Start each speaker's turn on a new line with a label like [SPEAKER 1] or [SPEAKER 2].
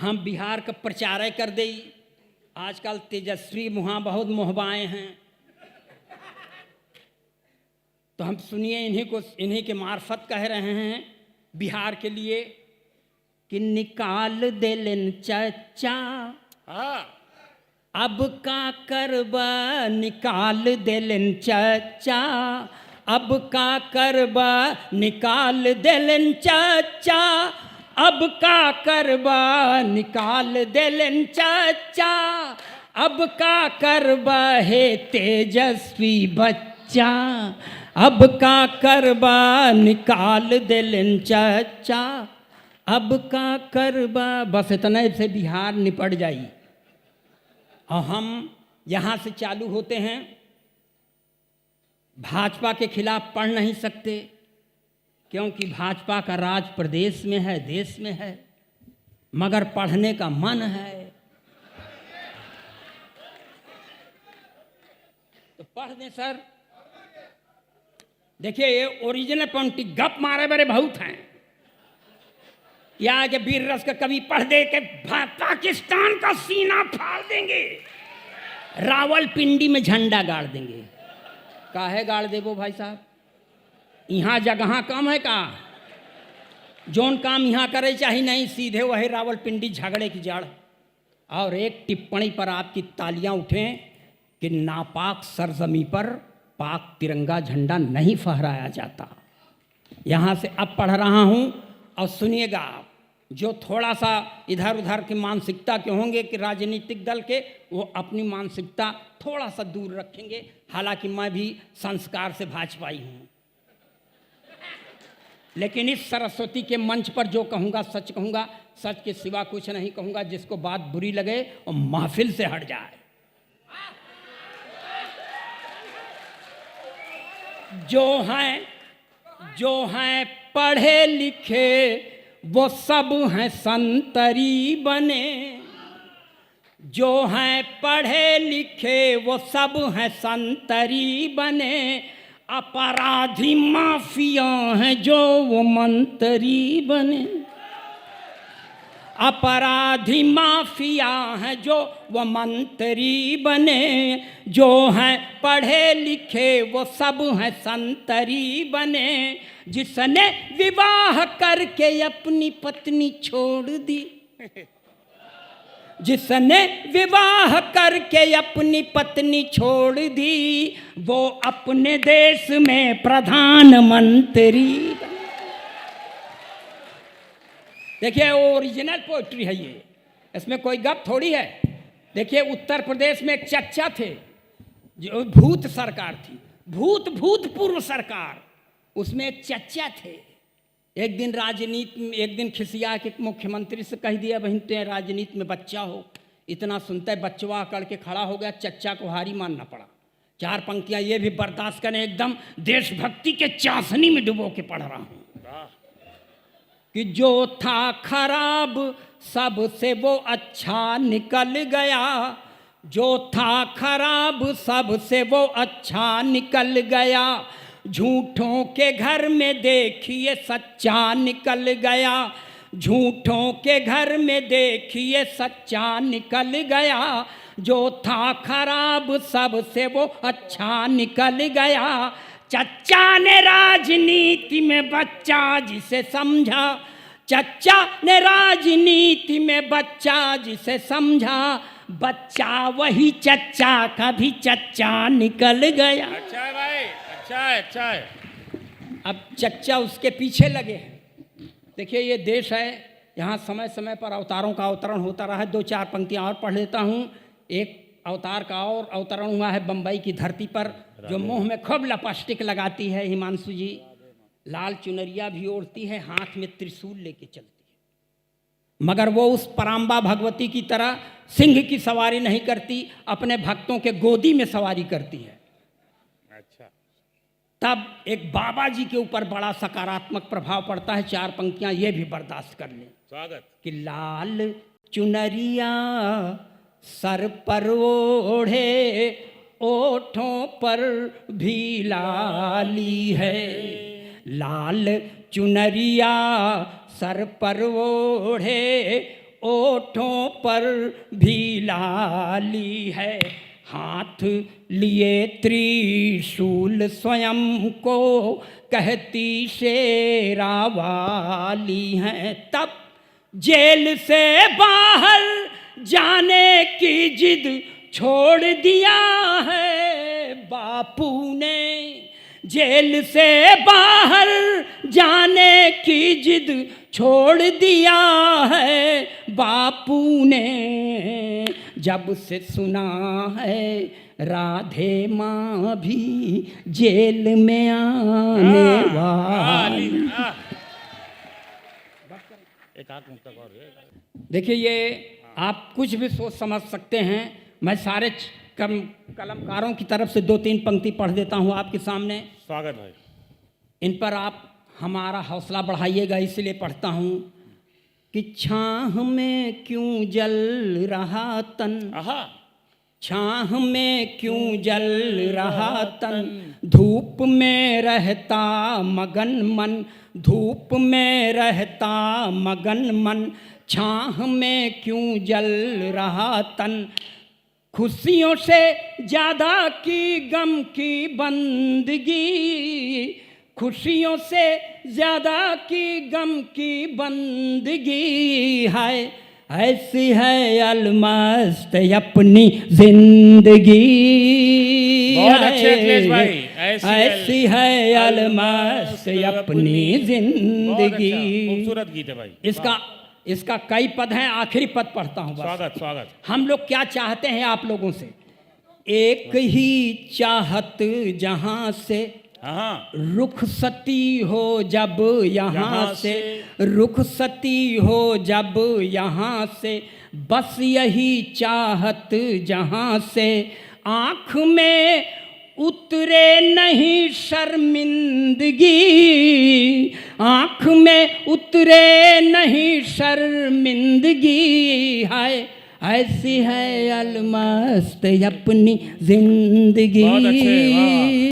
[SPEAKER 1] हम बिहार का प्रचार कर दे। आजकल तेजस्वी वहाँ बहुत मोहबाएँ हैं, तो हम सुनिए इन्हीं के मार्फत कह रहे हैं बिहार के लिए कि निकाल दे लेन चचा अब का करबा, निकाल दे लेन चचा अब का करबा, निकाल दे लेन चचा अब का करबा, निकाल दे लेन चचा अब का करबा, हे तेजस्वी बच्चा अब का करबा, निकाल दे लेन चचा अब का करबा। बस इतने से बिहार निपट जाई। और हम यहाँ से चालू होते हैं, भाजपा के खिलाफ पढ़ नहीं सकते क्योंकि भाजपा का राज प्रदेश में है, देश में है, मगर पढ़ने का मन है तो पढ़ दें सर। देखिए ये ओरिजिनल पंक्ति गप मारे बड़े बहुत हैं। या कि वीर रस का कवि पढ़ दे के पाकिस्तान का सीना फाड़ देंगे, रावलपिंडी में झंडा गाड़ देंगे। काहे गाड़ देबो भाई साहब, यहाँ जगह कम है का? जोन काम यहाँ करे चाहिए नहीं, सीधे वही रावलपिंडी झगड़े की जड़। और एक टिप्पणी पर आपकी तालियां उठें कि नापाक सरजमी पर पाक तिरंगा झंडा नहीं फहराया जाता। यहाँ से अब पढ़ रहा हूँ और सुनिएगा आप। जो थोड़ा सा इधर उधर की मानसिकता के होंगे कि राजनीतिक दल के, वो अपनी मानसिकता थोड़ा सा दूर रखेंगे। हालांकि मैं भी संस्कार से भाजपाई हूँ, लेकिन इस सरस्वती के मंच पर जो कहूँगा सच कहूँगा, सच के सिवा कुछ नहीं कहूँगा। जिसको बात बुरी लगे और महफिल से हट जाए। जो हैं पढ़े लिखे वो सब हैं संतरी बने, जो हैं पढ़े लिखे वो सब हैं संतरी बने, अपराधी माफिया हैं जो वो मंत्री बने, अपराधी माफिया हैं जो वो मंत्री बने, जो हैं पढ़े लिखे वो सब हैं संतरी बने, जिसने विवाह करके अपनी पत्नी छोड़ दी, जिसने विवाह करके अपनी पत्नी छोड़ दी, वो अपने देश में प्रधानमंत्री। देखिए ओरिजिनल पोइट्री है ये, इसमें कोई गप थोड़ी है। देखिए उत्तर प्रदेश में एक चचा थे, जो भूत सरकार थी, भूतपूर्व सरकार, उसमें एक चचा थे। एक दिन राजनीति में, एक दिन खिसिया के मुख्यमंत्री से कह दिया, बहन तो राजनीति में बच्चा हो। इतना सुनता है बच्चवा करके खड़ा हो गया, चचा को हारी मानना पड़ा। चार पंक्तियां ये भी बर्दाश्त करें, एकदम देशभक्ति के चाशनी में डुबो के पढ़ रहा हूं कि जो था खराब सबसे वो अच्छा निकल गया, जो था खराब सबसे वो अच्छा निकल गया, झूठों के घर में देखिए सच्चा निकल गया, झूठों के घर में देखिए सच्चा निकल गया, जो था खराब सबसे वो अच्छा निकल गया। चचा ने राजनीति में बच्चा जिसे समझा, चचा ने राजनीति में बच्चा जिसे समझा, बच्चा वही चचा का भी चचा निकल गया।
[SPEAKER 2] अच्छा है भाई, अच्छा है।
[SPEAKER 1] अब चचा उसके पीछे लगे हैं। देखिए ये देश है, यहाँ समय समय पर अवतारों का अवतरण होता रहा है। दो चार पंक्तियाँ और पढ़ लेता हूँ। एक अवतार का और अवतरण हुआ है बम्बई की धरती पर, जो मुंह में खूब लिपस्टिक लगाती है हिमांशु जी, लाल चुनरिया भी ओढ़ती है, हाथ में त्रिशूल लेके चलती है, मगर वो उस पराम्बा भगवती की तरह सिंह की सवारी नहीं करती, अपने भक्तों के गोदी में सवारी करती है।
[SPEAKER 2] अच्छा।
[SPEAKER 1] तब एक बाबा जी के ऊपर बड़ा सकारात्मक प्रभाव पड़ता है। चार पंक्तियां ये भी बर्दाश्त कर लें।
[SPEAKER 2] स्वागत।
[SPEAKER 1] कि लाल चुनरिया सर पर ओढ़े, ओठों पर भी लाली है, लाल चुनरिया सर पर ओढ़े, ओठों पर भी लाली है, हाथ लिए त्रिशूल स्वयं को कहती शेरा वाली हैं। तब जेल से बाहर जाने की जिद छोड़ दिया है बापू ने, जेल से बाहर जाने की जिद छोड़ दिया है बापू ने। जब से सुना है राधे माँ भी जेल में आने वाली।
[SPEAKER 2] एक आध मुक्तक और है।
[SPEAKER 1] देखिए, ये आप कुछ भी सोच समझ सकते हैं। मैं सारे कलमकारों की तरफ से 2-3 पंक्ति पढ़ देता हूँ आपके सामने।
[SPEAKER 2] स्वागत भाई।
[SPEAKER 1] इन पर आप हमारा हौसला बढ़ाइएगा, इसलिए पढ़ता हूँ कि छाह में क्यों जल रहा तन,
[SPEAKER 2] आहा,
[SPEAKER 1] छाह में क्यों जल रहा तन, धूप में रहता मगन मन, धूप में रहता मगन मन, छाह में क्यों जल रहा तन, खुशियों से ज़्यादा की गम की बंदगी, खुशियों से ज़्यादा की गम की बंदगी है, ऐसी है अलमस्त अपनी जिंदगी।
[SPEAKER 2] बहुत अच्छे अखिलेश भाई।
[SPEAKER 1] ऐसी है अलमस्त अपनी जिंदगी।
[SPEAKER 2] खूबसूरत गीत है भाई।
[SPEAKER 1] इसका कई पद हैं, आखिरी पद पढ़ता हूँ बस।
[SPEAKER 2] स्वागत स्वागत।
[SPEAKER 1] हम लोग क्या चाहते हैं आप लोगों से, एक ही चाहत जहाँ से
[SPEAKER 2] हाँ,
[SPEAKER 1] रुखसती हो जब यहाँ से, रुखसती हो जब यहाँ से, बस यही चाहत जहाँ से, आँख में उतरे नहीं शर्मिंदगी, आँख में उतरे नहीं शर्मिंदगी है, ऐसी है अलमस्त अपनी जिंदगी।
[SPEAKER 2] बहुत अच्छे, वाह।